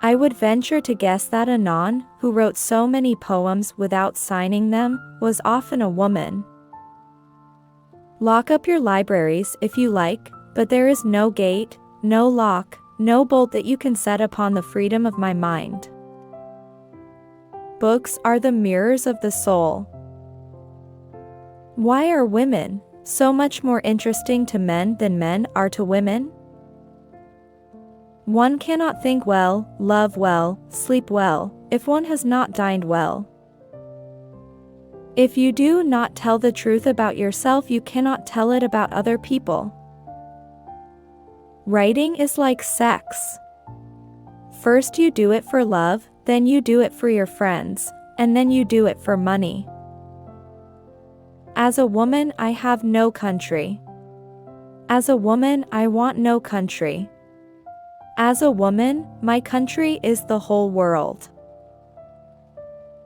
I would venture to guess that Anon, who wrote so many poems without signing them, was often a woman. Lock up your libraries if you like, but there is no gate, no lock, no bolt that you can set upon the freedom of my mind. Books are the mirrors of the soul. Why are women so much more interesting to men than men are to women? One cannot think well, love well, sleep well, if one has not dined well. If you do not tell the truth about yourself, you cannot tell it about other people. Writing is like sex. First you do it for love, then you do it for your friends, and then you do it for money. As a woman, I have no country. As a woman, I want no country. As a woman, my country is the whole world.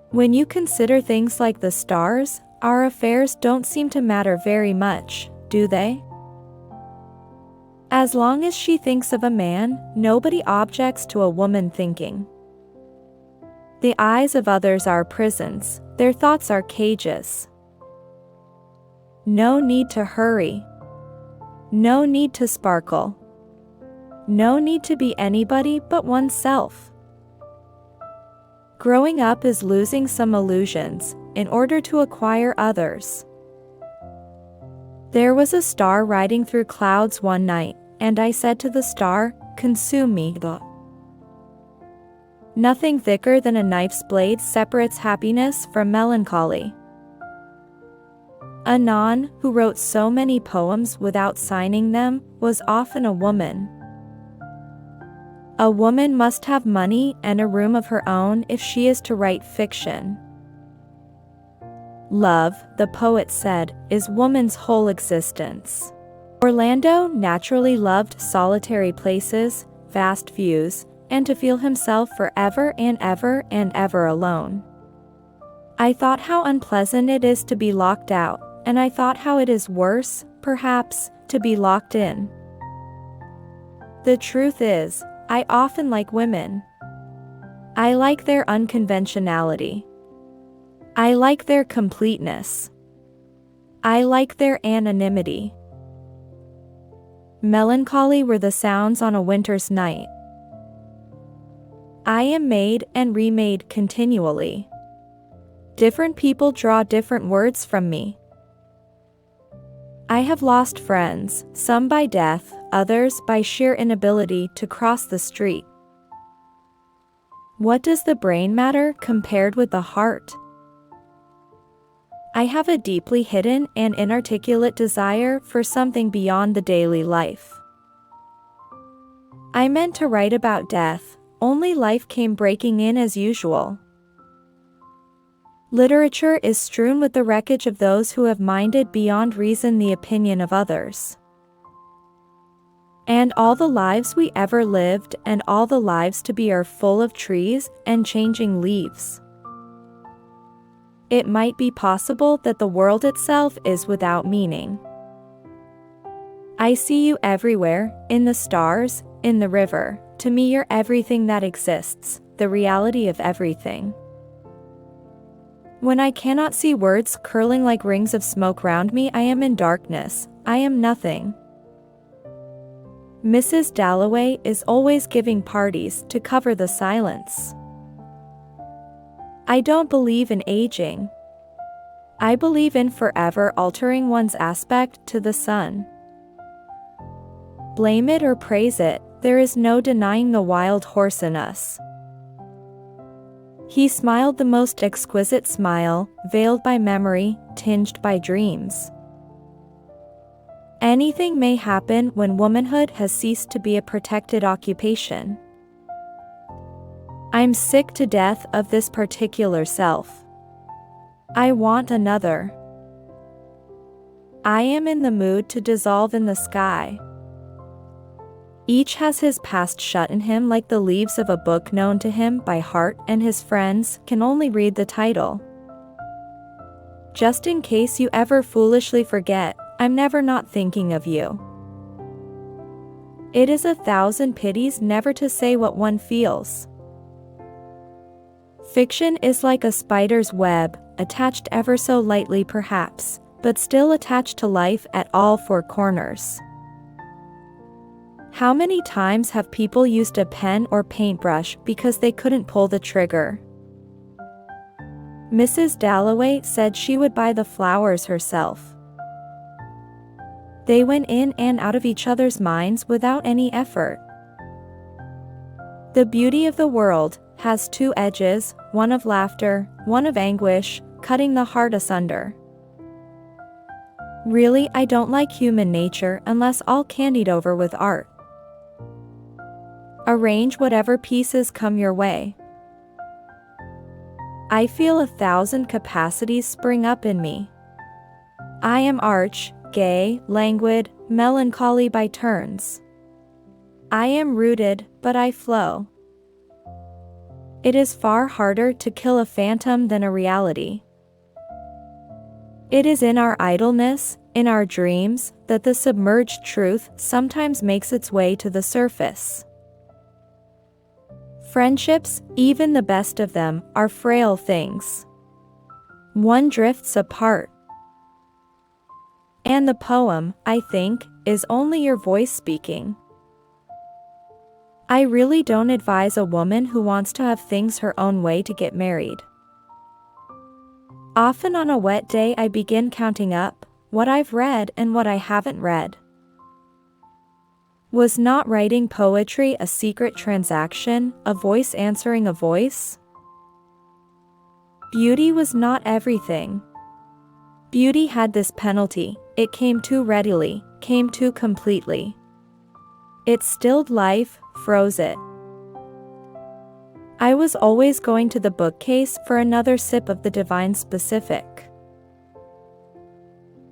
When you consider things like the stars, our affairs don't seem to matter very much, do they? As long as she thinks of a man, nobody objects to a woman thinking. The eyes of others are prisons, their thoughts are cages. No need to hurry. No need to sparkle. No need to be anybody but oneself. Growing up is losing some illusions in order to acquire others. There was a star riding through clouds one night, and I said to the star, "Consume me." Nothing thicker than a knife's blade separates happiness from melancholy. Anon, who wrote so many poems without signing them, was often a woman. A woman must have money and a room of her own if she is to write fiction. Love, the poet said, is woman's whole existence. Orlando naturally loved solitary places, vast views, and to feel himself forever and ever and ever alone. I thought how unpleasant it is to be locked out, and I thought how it is worse, perhaps, to be locked in. The truth is, I often like women. I like their unconventionality. I like their completeness. I like their anonymity. Melancholy were the sounds on a winter's night. I am made and remade continually. Different people draw different words from me. I have lost friends, some by death, others by sheer inability to cross the street. What does the brain matter compared with the heart? I have a deeply hidden and inarticulate desire for something beyond the daily life. I meant to write about death, only life came breaking in as usual. Literature is strewn with the wreckage of those who have minded beyond reason the opinion of others. And all the lives we ever lived and all the lives to be are full of trees and changing leaves. It might be possible that the world itself is without meaning. I see you everywhere, in the stars, in the river. To me you're everything that exists, the reality of everything. When I cannot see words curling like rings of smoke round me, I am in darkness, I am nothing. Mrs. Dalloway is always giving parties to cover the silence. I don't believe in aging. I believe in forever altering one's aspect to the sun. Blame it or praise it, there is no denying the wild horse in us. He smiled the most exquisite smile, veiled by memory, tinged by dreams. Anything may happen when womanhood has ceased to be a protected occupation. I'm sick to death of this particular self. I want another. I am in the mood to dissolve in the sky. Each has his past shut in him like the leaves of a book known to him by heart, and his friends can only read the title. Just in case you ever foolishly forget, I'm never not thinking of you. It is 1,000 pities never to say what one feels. Fiction is like a spider's web, attached ever so lightly perhaps, but still attached to life at all four corners. How many times have people used a pen or paintbrush because they couldn't pull the trigger? Mrs. Dalloway said she would buy the flowers herself. They went in and out of each other's minds without any effort. The beauty of the world has two edges, one of laughter, one of anguish, cutting the heart asunder. Really, I don't like human nature unless all candied over with art. Arrange whatever pieces come your way. I feel 1,000 capacities spring up in me. I am arch, gay, languid, melancholy by turns. I am rooted, but I flow. It is far harder to kill a phantom than a reality. It is in our idleness, in our dreams, that the submerged truth sometimes makes its way to the surface. Friendships, even the best of them, are frail things. One drifts apart. And the poem, I think, is only your voice speaking. I really don't advise a woman who wants to have things her own way to get married. Often on a wet day I begin counting up what I've read and what I haven't read. Was not writing poetry a secret transaction, a voice answering a voice? Beauty was not everything. Beauty had this penalty: it came too readily, came too completely. It stilled life, froze it. I was always going to the bookcase for another sip of the divine specific.